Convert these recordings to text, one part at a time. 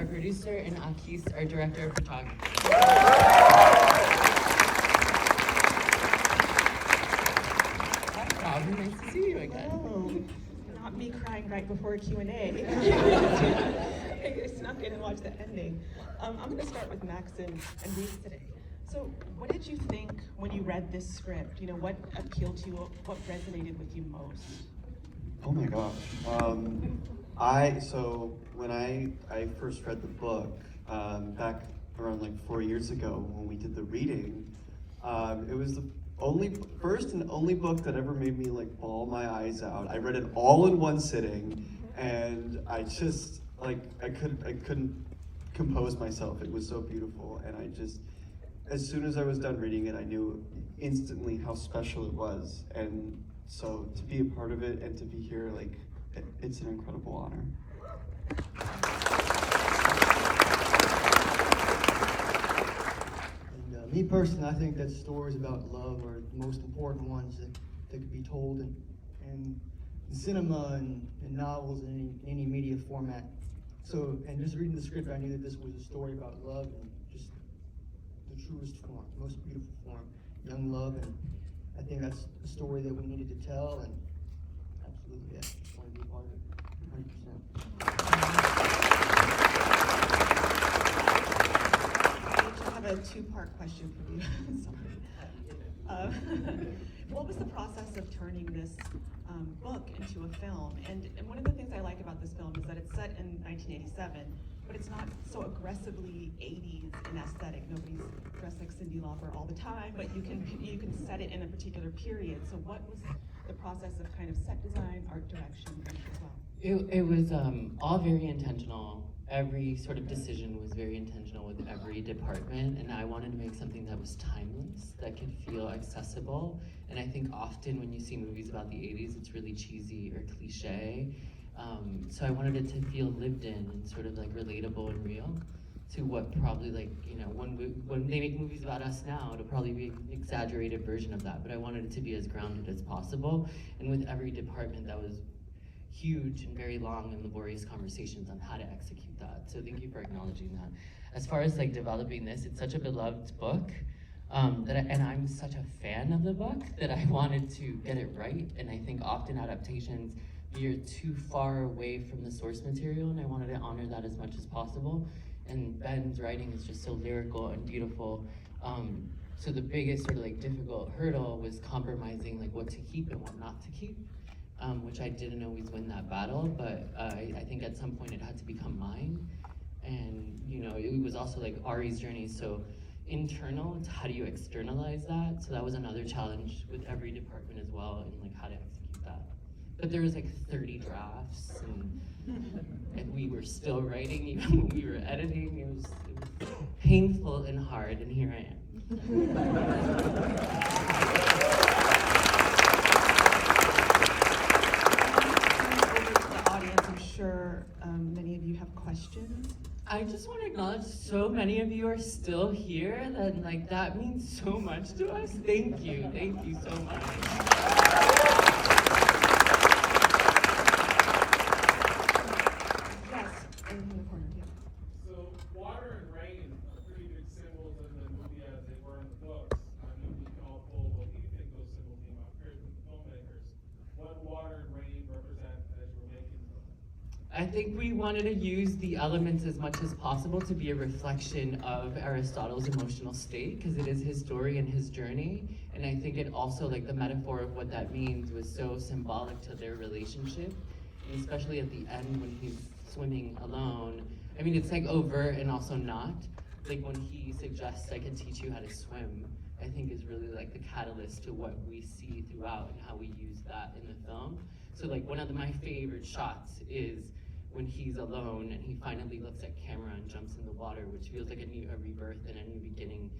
our producer, and Akis, our director of photography. Hi, Robin. Nice to see you again. Oh, not me crying right before Q&A. I snuck in and watched the ending. I'm going to start with Max and Reese today. So what did you think when you read this script? You know, what appealed to you? What resonated with you most? Oh my gosh. So when I first read the book, back around like 4 years ago when we did the reading, it was the first and only book that ever made me like bawl my eyes out. I read it all in one sitting, and I just like I couldn't compose myself. It was so beautiful, and as soon as I was done reading it, I knew instantly how special it was. And so to be a part of it and to be here, like, it's an incredible honor. And me personally, I think that stories about love are the most important ones that could be told in cinema and in novels and in any media format. So, and just reading the script, I knew that this was a story about love and just the truest form, most beautiful form, young love, and I think that's a story that we needed to tell, and absolutely, yeah, just want to be a part of it, 100%. I have a two-part question for you. Sorry. What was the process of turning this book into a film? And one of the things I like about this film is that it's set in 1987, but it's not so aggressively 80s in aesthetic. Nobody's dressed like Cyndi Lauper all the time, but you can set it in a particular period. So what was the process of kind of set design, art direction as well? It was all very intentional. Every sort of decision was very intentional with every department, and I wanted to make something that was timeless, that could feel accessible. And I think often when you see movies about the 80s, it's really cheesy or cliche. So I wanted it to feel lived in and sort of like relatable and real to what probably, like, you know, when they make movies about us now, it'll probably be an exaggerated version of that, but I wanted it to be as grounded as possible. And with every department, that was huge and very long and laborious conversations on how to execute that. So thank you for acknowledging that. As far as like developing this, it's such a beloved book, and I'm such a fan of the book that I wanted to get it right. And I think often adaptations, you're too far away from the source material, and I wanted to honor that as much as possible. And Ben's writing is just so lyrical and beautiful. So the biggest sort of like difficult hurdle was compromising like what to keep and what not to keep. Which I didn't always win that battle, but I think at some point it had to become mine. And you know, it was also like Ari's journey, so internal, it's how do you externalize that? So that was another challenge with every department as well, and like how to execute that. But there was like 30 drafts, and we were still writing even when we were editing. It was painful and hard, and here I am. Many of you have questions. I just want to acknowledge so many of you are still here, that like that means so much to us. Thank you so much. Yes, in the corner, yeah. So water and rain are pretty big symbols in the movie as they were in the books. I mean, we can all pull what we think those symbols mean about creative filmmakers. What water and rain represent as you were making them? I think we wanted to use the elements as much as possible to be a reflection of Aristotle's emotional state, because it is his story and his journey. And I think it also, like the metaphor of what that means was so symbolic to their relationship, and especially at the end when he's swimming alone. I mean, it's like overt and also not. Like when he suggests, I can teach you how to swim, I think is really like the catalyst to what we see throughout and how we use that in the film. So like one of my favorite shots is when he's alone and he finally looks at camera and jumps in the water, which feels like a rebirth and a new beginning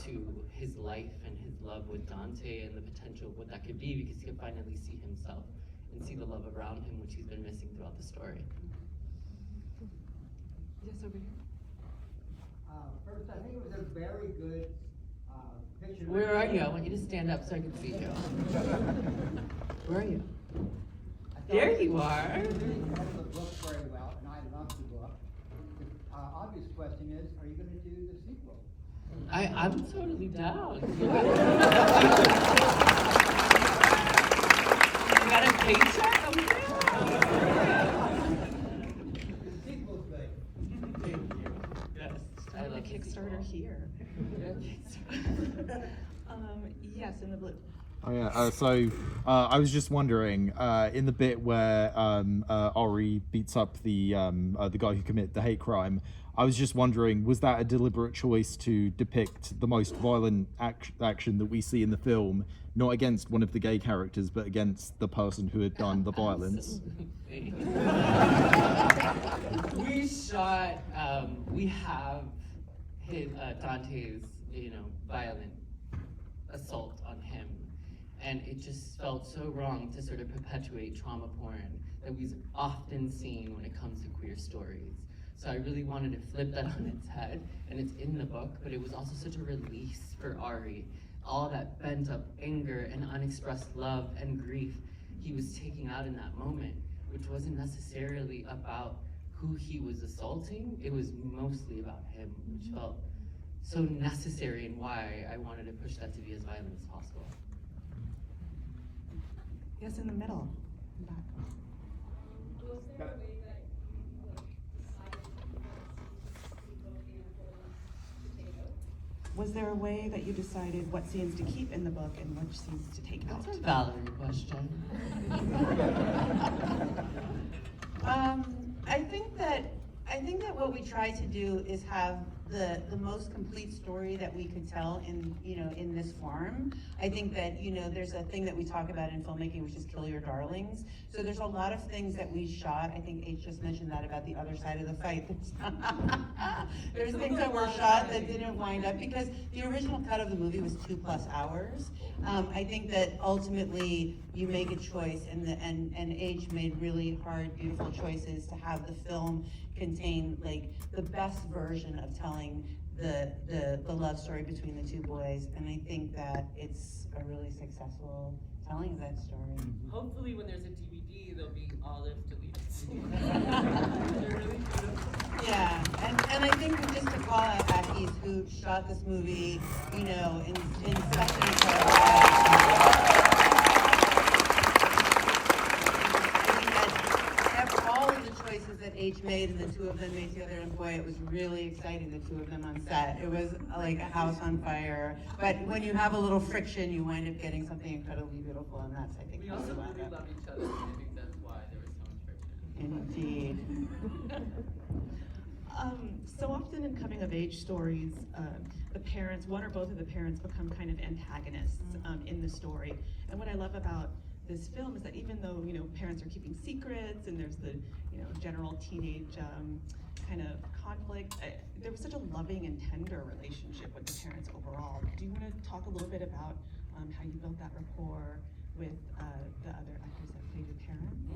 to his life and his love with Dante and the potential of what that could be, because he can finally see himself and see the love around him, which he's been missing throughout the story. Yes, over here. First, I think it was a very good picture. Where are you? I want you to stand up so I can see you. Where are you? There you are. You read the book very well, and I love the book. question is, are you gonna do the sequel? I'm totally down. You got a paycheck? I'm down. The sequel's good. Yes, I Start a like the Kickstarter sequel. here. Yes, in the blue. Oh yeah. I was just wondering, in the bit where Ori beats up the guy who committed the hate crime, I was just wondering, was that a deliberate choice to depict the most violent action that we see in the film, not against one of the gay characters, but against the person who had done the violence? We shot. We have hit Dante's, violent assault on him, and it just felt so wrong to sort of perpetuate trauma porn that we've often seen when it comes to queer stories. So I really wanted to flip that on its head, and it's in the book, but it was also such a release for Ari. All that pent up anger and unexpressed love and grief he was taking out in that moment, which wasn't necessarily about who he was assaulting, it was mostly about him, which felt so necessary and why I wanted to push that to be as violent as possible. Yes, in the middle. In back. Was there a way that you decided what scenes to keep in the book and which scenes to take out? That's a Valerie question. I think that what we try to do is have the most complete story that we could tell in this form. I think that, there's a thing that we talk about in filmmaking, which is kill your darlings. So there's a lot of things that we shot. I think H just mentioned that about the other side of the fight. There's things that were shot that didn't wind up because the original cut of the movie was 2+ hours. I think that ultimately you make a choice, and H made really hard, beautiful choices to have the film contain like the best version of telling the love story between the two boys, and I think that it's a really successful telling of that story. Hopefully when there's a DVD, there'll be olives deleted. They're really beautiful. Yeah, and I think just to call out Aki's, who shot this movie, in such an incredible way. All of the choices that H made and the two of them made together, and boy, it was really exciting, the two of them on set. It was like a house on fire. But when you have a little friction, you wind up getting something incredibly beautiful, and that's, I think, We how also we wound really up. love each other, and I think that's why there was so much friction. Indeed. So often in coming of age stories, the parents, one or both of the parents, become kind of antagonists in the story. And what I love about this film is that even though parents are keeping secrets and there's the general teenage kind of conflict, there was such a loving and tender relationship with the parents overall. Do you want to talk a little bit about how you built that rapport with the other actors that played your parents?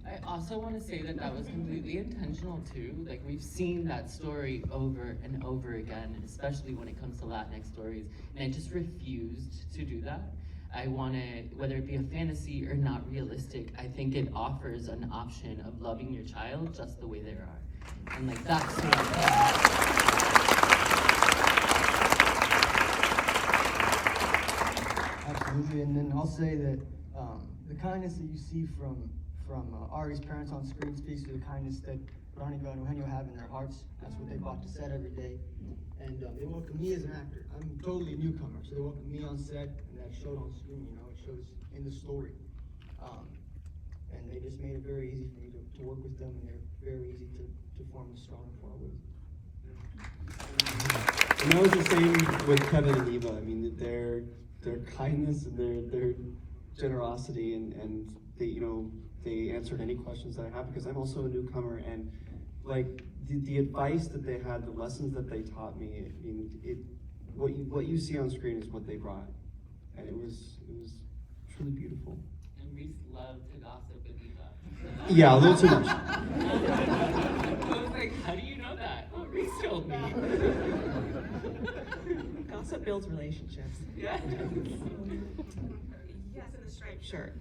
I also want to say that was completely intentional too. Like, we've seen that story over and over again, especially when it comes to Latinx stories, and I just refused to do that. I wanted, whether it be a fantasy or not realistic, I think it offers an option of loving your child just the way they are. And like, that's sort of Absolutely, and then I'll say that the kindness that you see from Ari's parents on screen speaks to the kindness that Veronica and Eugenio have in their hearts. That's what they brought to set every day. And they welcome me as an actor. I'm totally a newcomer, so they welcome me on set, and that showed on screen, it shows in the story. And they just made it very easy for me to work with them, and they're very easy to form a strong rapport with. And that was the same with Kevin and Eva. I mean, their kindness and their generosity, and they, they answered any questions that I have, because I'm also a newcomer, and like the advice that they had, the lessons that they taught me, I mean, what you see on screen is what they brought, and it was truly beautiful. And Reese loved to gossip with Eva. Yeah, a little too much. I was like, how do you know that? Oh, Reese told me. Gossip builds relationships. Yeah. Yes, in the striped shirt.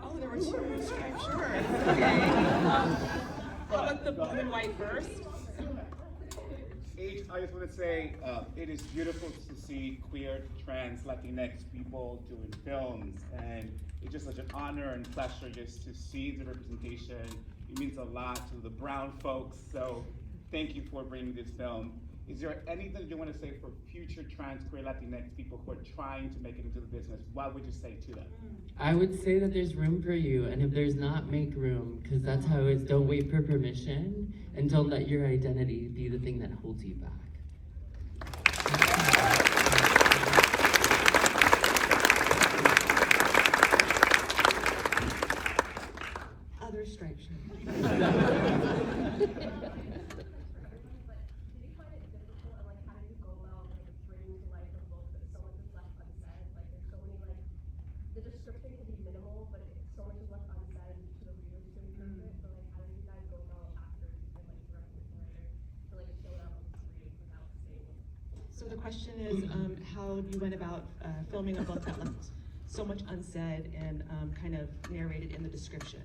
Oh, there were two striped shirts. Okay. How about the blue and white first? I just want to say it is beautiful to see queer, trans, Latinx people doing films, and it's just such an honor and pleasure just to see the representation. It means a lot to the brown folks, so thank you for bringing this film. Is there anything you want to say for future trans, queer, Latinx people who are trying to make it into the business? What would you say to them? I would say that there's room for you, and if there's not, make room, because that's how it's. Don't wait for permission, and don't let your identity be the thing that holds you back. Other stripes. So the question is how you went about filming a book that left so much unsaid and kind of narrated in the description.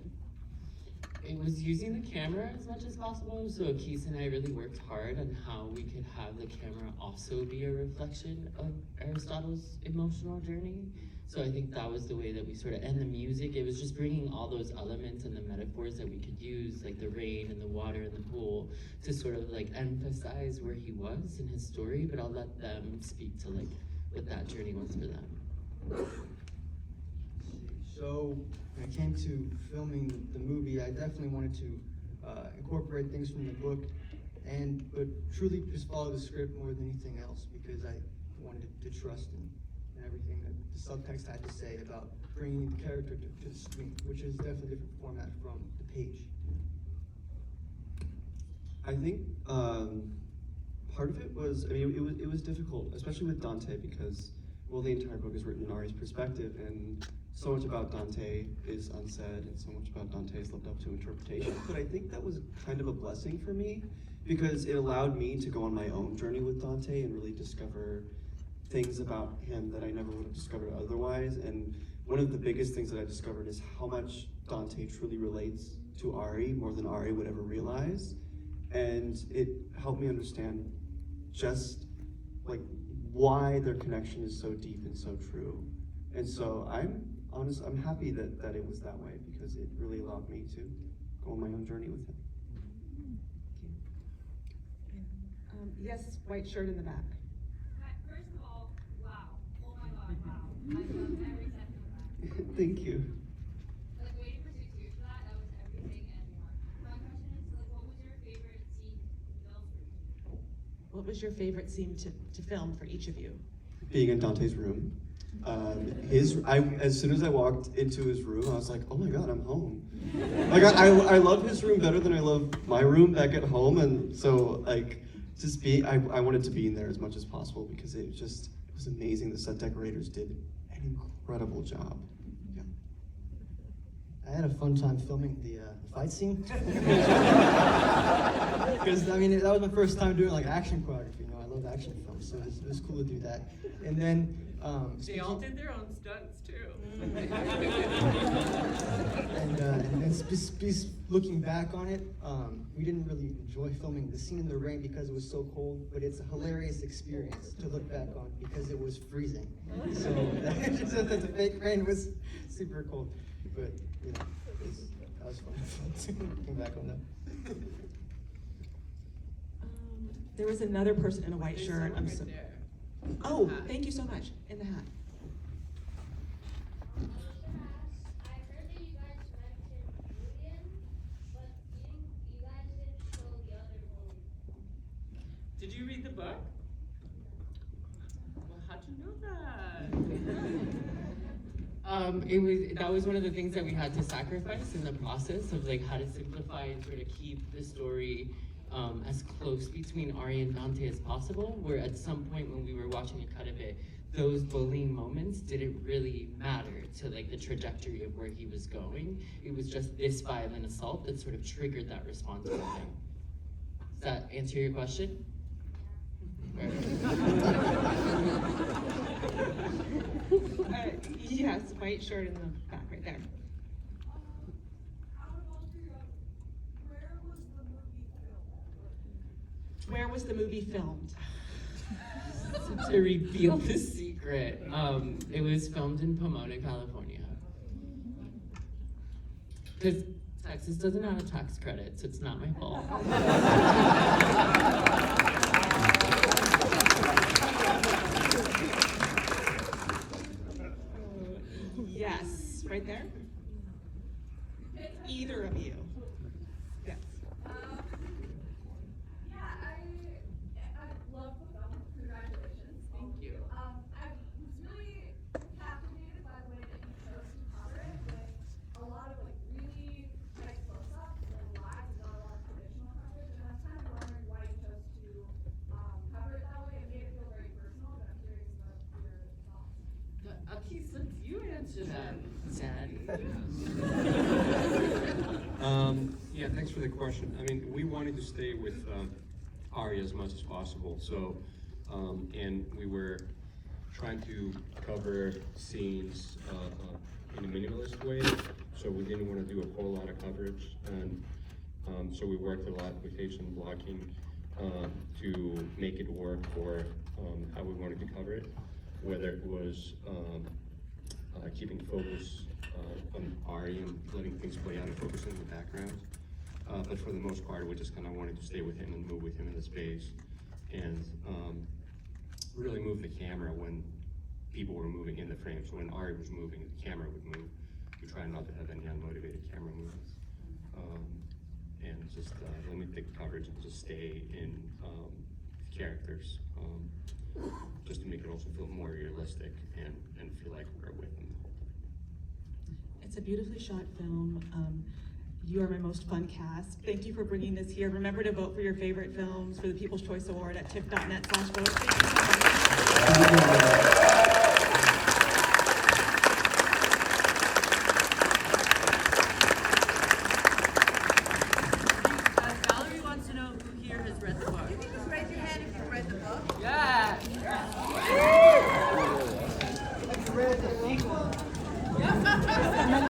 It was using the camera as much as possible, so Akis and I really worked hard on how we could have the camera also be a reflection of Aristotle's emotional journey. So I think that was the way that we sort of, and the music, it was just bringing all those elements and the metaphors that we could use, like the rain and the water and the pool, to sort of like emphasize where he was in his story, but I'll let them speak to like what that journey was for them. So when it came to filming the movie, I definitely wanted to incorporate things from the book, but truly just follow the script more than anything else, because I wanted to trust in everything that the subtext had to say about bringing the character to the screen, which is definitely a different format from the page. I think part of it was, it was difficult, especially with Dante, because, well, the entire book is written in Ari's perspective, and so much about Dante is unsaid, and so much about Dante is left up to interpretation. But I think that was kind of a blessing for me, because it allowed me to go on my own journey with Dante and really discover things about him that I never would have discovered otherwise. And one of the biggest things that I discovered is how much Dante truly relates to Ari, more than Ari would ever realize. And it helped me understand just like why their connection is so deep and so true. And so I'm happy that it was that way, because it really allowed me to go on my own journey with him. Yes, white shirt in the back. First of all, wow. Oh my god, wow. I love every second of that. Thank you. Like waiting for 6 years for that, that was everything and more. My question is, like, what was your favorite scene to film for you? What was your favorite scene to film for each of you? Being in Dante's room. As soon as I walked into his room, I was like, oh my god, I'm home. Like I love his room better than I love my room back at home, and so like I wanted to be in there as much as possible, because it was amazing. The set decorators did an incredible job. Yeah. I had a fun time filming the fight scene. Because that was my first time doing like action choreography. I love action films, so it was cool to do that. And then They all did their own stunts too. and then looking back on it, we didn't really enjoy filming the scene in the rain because it was so cold, but it's a hilarious experience to look back on because it was freezing. So the fake rain was super cold, but that was fun. Looking back on that. There was another person in a white shirt. I'm so. There. Oh, thank you so much. In the hat. I heard that you guys mentioned Julian, but you guys didn't show the other bully. Did you read the book? Well, how'd you know that? That was one of the things that we had to sacrifice in the process of like how to simplify and sort of keep the story as close between Ari and Dante as possible, where at some point when we were watching a cut of it, those bullying moments didn't really matter to like the trajectory of where he was going. It was just this violent assault that sort of triggered that response from him. Does that answer your question? Yes, white shirt in the back right there. Where was the movie filmed? To reveal the secret, it was filmed in Pomona, California. Because Texas doesn't have a tax credit, so it's not my fault. Yes, right there. Either of you. Yes. Yeah, I love the film. Congratulations. Thank you. I was really captivated by the way that you chose to cover it with a lot of like really tight close-ups and live, not a lot of traditional coverage. And I was kind of wondering why you chose to cover it that way. It made it feel very personal, but I'm curious about your thoughts. Okay, since you answered that, Daddy. Yeah, thanks for the question. I mean, we wanted to stay with Ari as much as possible, so, and we were trying to cover scenes in a minimalist way, so we didn't want to do a whole lot of coverage, and so we worked a lot with location blocking to make it work for how we wanted to cover it, whether it was keeping focus on Ari and letting things play out and focusing on the background. But for the most part, we just kind of wanted to stay with him and move with him in the space and really move the camera when people were moving in the frame. So when Ari was moving, the camera would move. We try not to have any unmotivated camera movements. And just limit the coverage and just stay in characters, just to make it also feel more realistic and feel like we're with them. It's a beautifully shot film. You are my most fun cast. Thank you for bringing this here. Remember to vote for your favorite films for the People's Choice Award at tiff.net/vote. Thank you so much.